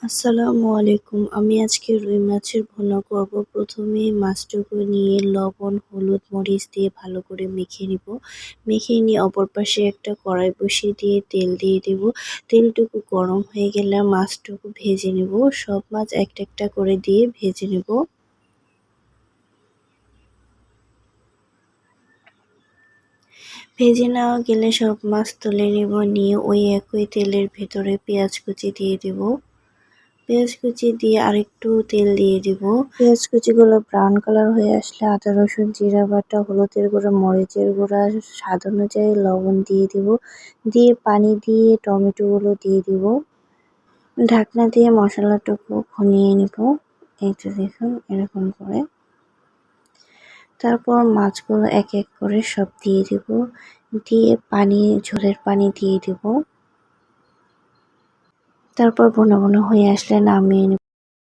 আসসালামু আলাইকুম। আমি আজকে রুই মাছের ভুনা করব। প্রথমেই মাছটুকু নিয়ে লবণ, হলুদ, মরিচ দিয়ে ভালো করে মেখে নিব। মেখে নিয়ে অপর পাশে একটা কড়াই বসিয়ে দিয়ে তেল দিয়ে দেব। তেলটুকু গরম হয়ে গেলে মাছটুকু ভেজে নেব। সব মাছ একটা একটা করে দিয়ে ভেজে নেব। ভেজে নেওয়া গেলে সব মাছ তুলে নেব। নিয়ে ওই একই তেলের ভেতরে পেঁয়াজ কুচি দিয়ে দেব। পেঁয়াজ কুচি দিয়ে আরেকটু তেল দিয়ে দিব। পেঁয়াজ কুচিগুলো ব্রাউন কালার হয়ে আসলে আদা রসুন জিরা বাটা, হলুদের গুঁড়া, মরিচের গুঁড়া, স্বাদ অনুযায়ী লবণ দিয়ে দিব। দিয়ে পানি দিয়ে টমেটোগুলো দিয়ে দিব। ঢাকনা দিয়ে মশলাটুকু ভুনিয়ে নিব। এই তো দেখুন এরকম করে। তারপর মাছগুলো এক এক করে সব দিয়ে দিব। দিয়ে ঝোলের পানি দিয়ে দিব। তারপর ভুনা ভুনা হয়ে আসলে নামিয়ে নিব।